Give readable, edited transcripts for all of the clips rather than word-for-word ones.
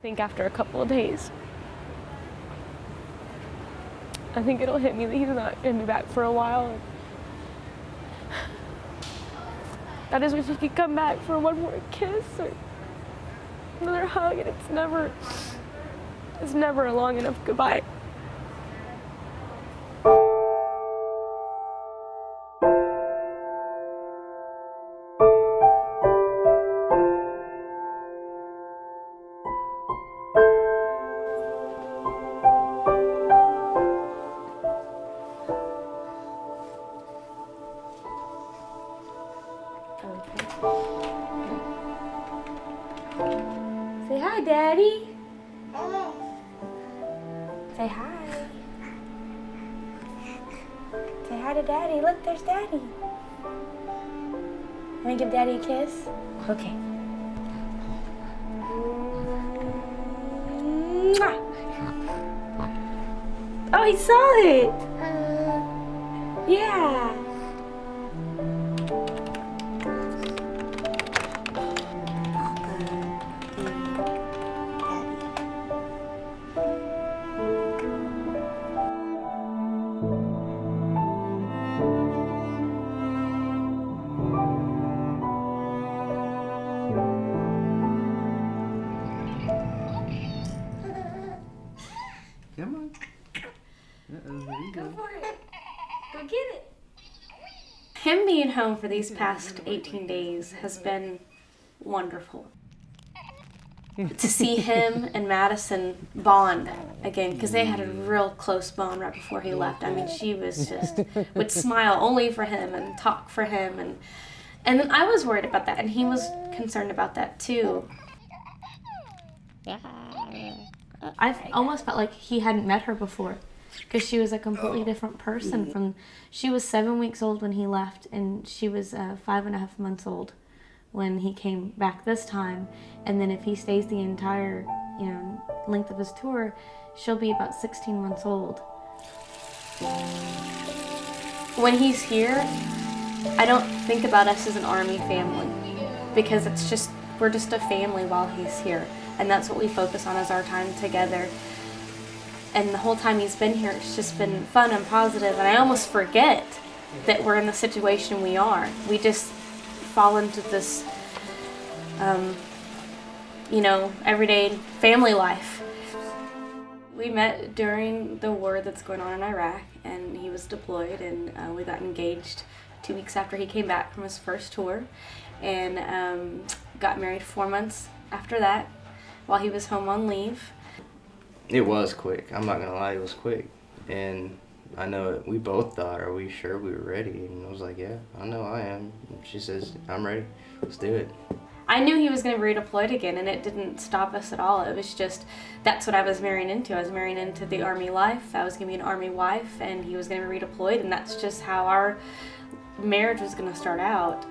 I think after a couple of days, I think it'll hit me that he's not going to be back for a while. I just wish he could come back for one more kiss or another hug, and it's never a long enough goodbye. Say hi, Daddy. Say hi. Say hi to Daddy. Look, there's Daddy. Want to give Daddy a kiss? Okay. Mwah. Oh, he saw it. Yeah. Come on. There you go. Go for it. Go get it. Him being home for these past 18 days has been wonderful. To see him and Madison bond again, because they had a real close bond right before he left. I mean, she was just, would smile only for him and talk for him. And then I was worried about that, and he was concerned about that too. I almost felt like he hadn't met her before, because she was a completely different person. She was 7 weeks old when he left, and she was 5.5 months old when he came back this time. And then if he stays the entire, length of his tour, she'll be about 16 months old. When he's here, I don't think about us as an Army family, because we're just a family while he's here. And that's what we focus on is our time together. And the whole time he's been here, it's just been fun and positive. And I almost forget that we're in the situation we are. We just fall into this, everyday family life. We met during the war that's going on in Iraq, and he was deployed, and we got engaged 2 weeks after he came back from his first tour, and got married 4 months after that, while he was home on leave. It was quick. I'm not gonna lie, it was quick. And I know we both thought, are we sure we were ready? And I was like, yeah, I know I am. And she says, I'm ready. Let's do it. I knew he was going to be redeployed again, and it didn't stop us at all. It was just, that's what I was marrying into. I was marrying into the Army life. I was going to be an Army wife, and he was going to be redeployed, and that's just how our marriage was going to start out.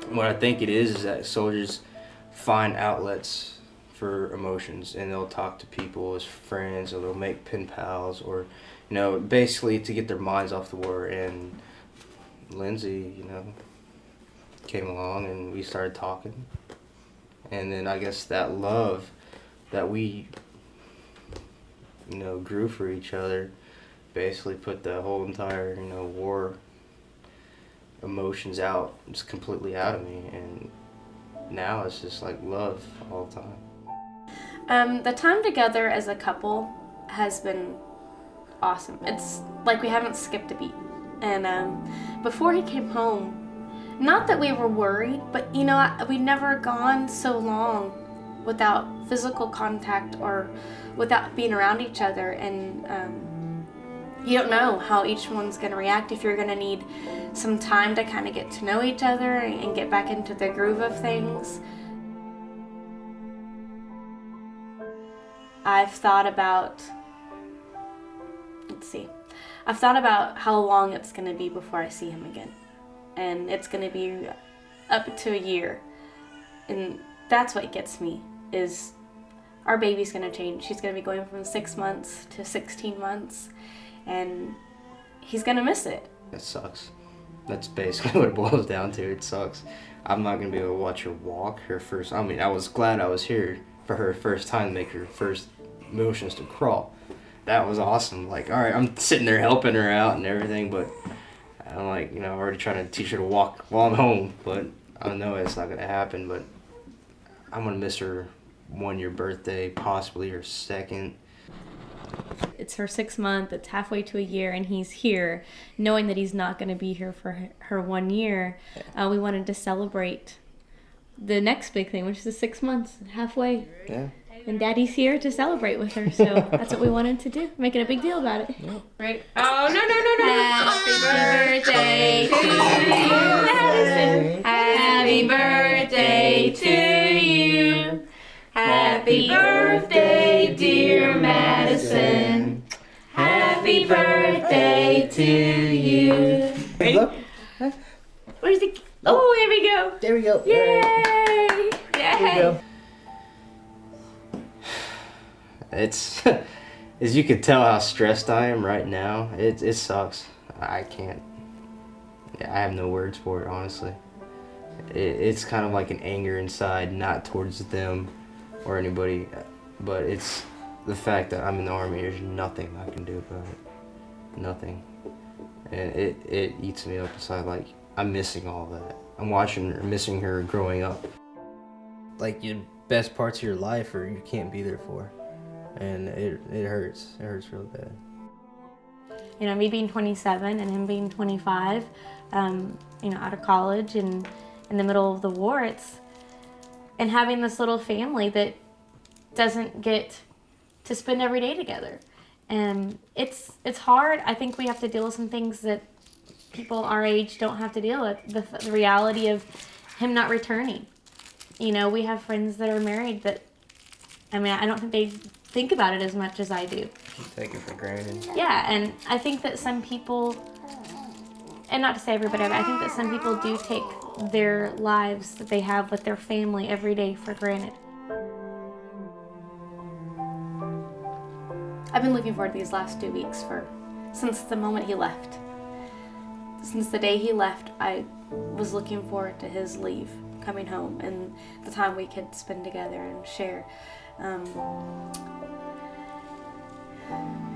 What I think it is that soldiers find outlets for emotions, and they'll talk to people as friends, or they'll make pen pals, or basically to get their minds off the war. And Lindsay came along, and we started talking, and then I guess that love that we grew for each other basically put the whole entire war emotions out, just completely out of me. And now it's just like love all the time. The time together as a couple has been awesome. It's like we haven't skipped a beat. And before he came home, not that we were worried, but we'd never gone so long without physical contact or without being around each other. And you don't know how each one's going to react, if you're going to need some time to kind of get to know each other and get back into the groove of things. I've thought about how long it's going to be before I see him again. And it's going to be up to a year. And that's what gets me, is our baby's going to change. She's going to be going from 6 months to 16 months. And he's going to miss it. It sucks. That's basically what it boils down to. It sucks. I'm not going to be able to watch her walk her first. I mean, I was glad I was here for her first time to make her first motions to crawl. That was awesome. Like, all right, I'm sitting there helping her out and everything, but I'm like, you know, already trying to teach her to walk while I'm home, but I know it's not gonna happen. But I'm gonna miss her 1-year birthday, possibly her second. It's her 6th month, it's halfway to a year, and he's here. Knowing that he's not going to be here for her 1 year, we wanted to celebrate the next big thing, which is the 6 months, halfway. Yeah. And Daddy's here to celebrate with her, so that's what we wanted to do, making a big deal about it. Yeah. Right? Oh, no. Happy birthday to you, Madison. Happy birthday to you. Happy birthday, dear Madison. Happy birthday to you. Look. Where's the... Oh, here we go. There we go. Yay! Yay! It's, as you can tell how stressed I am right now, it sucks. I can't, I have no words for it, honestly. It's kind of like an anger inside, not towards them or anybody, but it's the fact that I'm in the Army. There's nothing I can do about it. Nothing. And it eats me up inside. Like, I'm missing all that. I'm watching her, missing her growing up. Like, your best parts of your life or you can't be there for. And it hurts. It hurts real bad. You know, me being 27 and him being 25, you know, out of college and in the middle of the war, and having this little family that doesn't get to spend every day together. And it's hard. I think we have to deal with some things that people our age don't have to deal with. The reality of him not returning. You know, we have friends that are married that, I mean, I don't think they think about it as much as I do. Take it for granted. Yeah, and I think that some people, and not to say everybody, but I think that some people do take their lives that they have with their family every day for granted. I've been looking forward to these last 2 weeks since the moment he left. Since the day he left, I was looking forward to his leave, coming home, and the time we could spend together and share.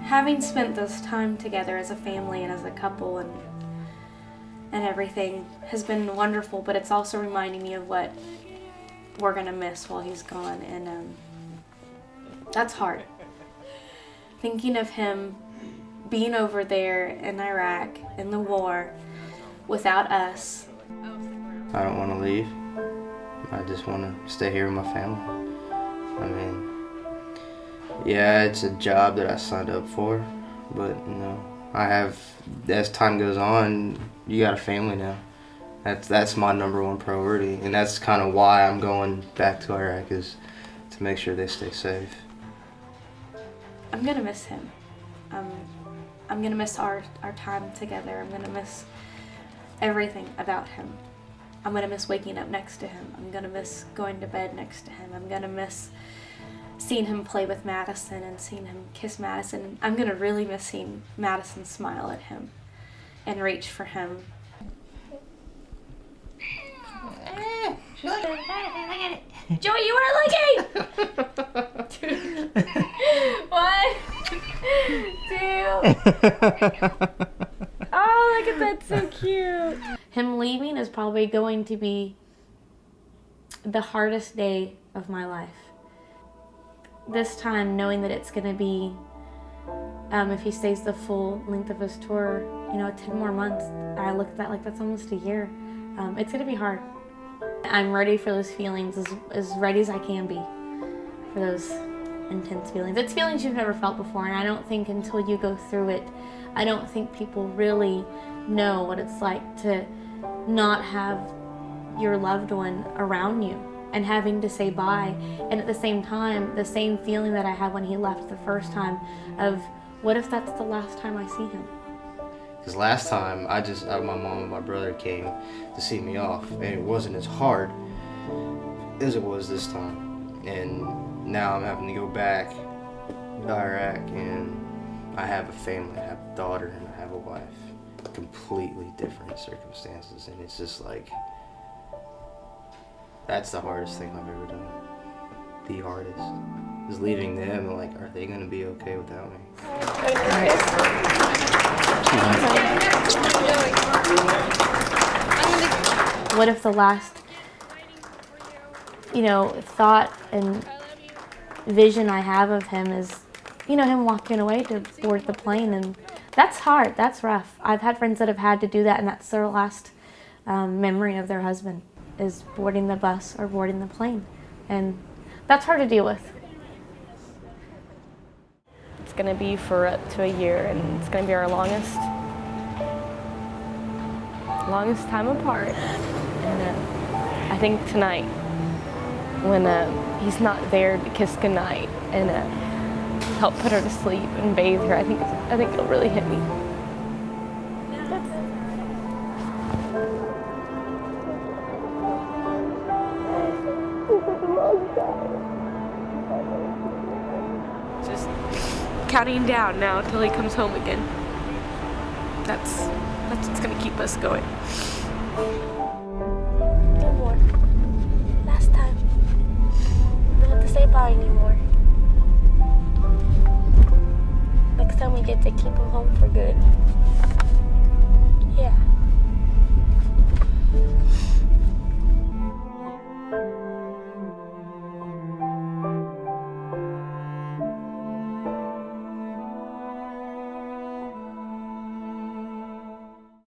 Having spent this time together as a family and as a couple and everything has been wonderful, but it's also reminding me of what we're gonna miss while he's gone, and that's hard. Thinking of him being over there in Iraq in the war without us. I don't want to leave. I just want to stay here with my family. I mean, yeah, it's a job that I signed up for, but you know, I have, as time goes on, you got a family now. That's my number one priority, and that's kind of why I'm going back to Iraq, is to make sure they stay safe. I'm gonna miss him. I'm gonna miss our time together. I'm gonna miss everything about him. I'm gonna miss waking up next to him. I'm gonna miss going to bed next to him. I'm gonna miss seeing him play with Madison and seeing him kiss Madison. I'm gonna really miss seeing Madison smile at him and reach for him. Joey, you weren't looking! One, two. Oh, look at that, so cute. Him leaving is probably going to be the hardest day of my life. This time, knowing that it's going to be, if he stays the full length of his tour, 10 more months. I look at that like that's almost a year. It's going to be hard. I'm ready for those feelings, as ready as I can be for those intense feelings. It's feelings you've never felt before, and I don't think until you go through it, I don't think people really know what it's like to not have your loved one around you and having to say bye. And at the same time, the same feeling that I had when he left the first time of, what if that's the last time I see him? Because last time, my mom and my brother came to see me off, and it wasn't as hard as it was this time. And now I'm having to go back to Iraq, and I have a family, I have a daughter, and I have a wife. Completely different circumstances, and it's just like, that's the hardest thing I've ever done. the hardest. Is leaving them, like, are they gonna be okay without me? What if the last, thought and vision I have of him is, him walking away to board the plane? And that's hard, that's rough. I've had friends that have had to do that, and that's their last memory of their husband, is boarding the bus or boarding the plane. And that's hard to deal with. It's going to be for up to a year, and it's going to be our longest time apart. And I think tonight, when he's not there to kiss goodnight and help put her to sleep and bathe her, I think it'll really hit me. Just counting down now till he comes home again. That's what's gonna keep us going. No more. Last time. We don't have to say bye anymore. Next time we get to keep him home for good.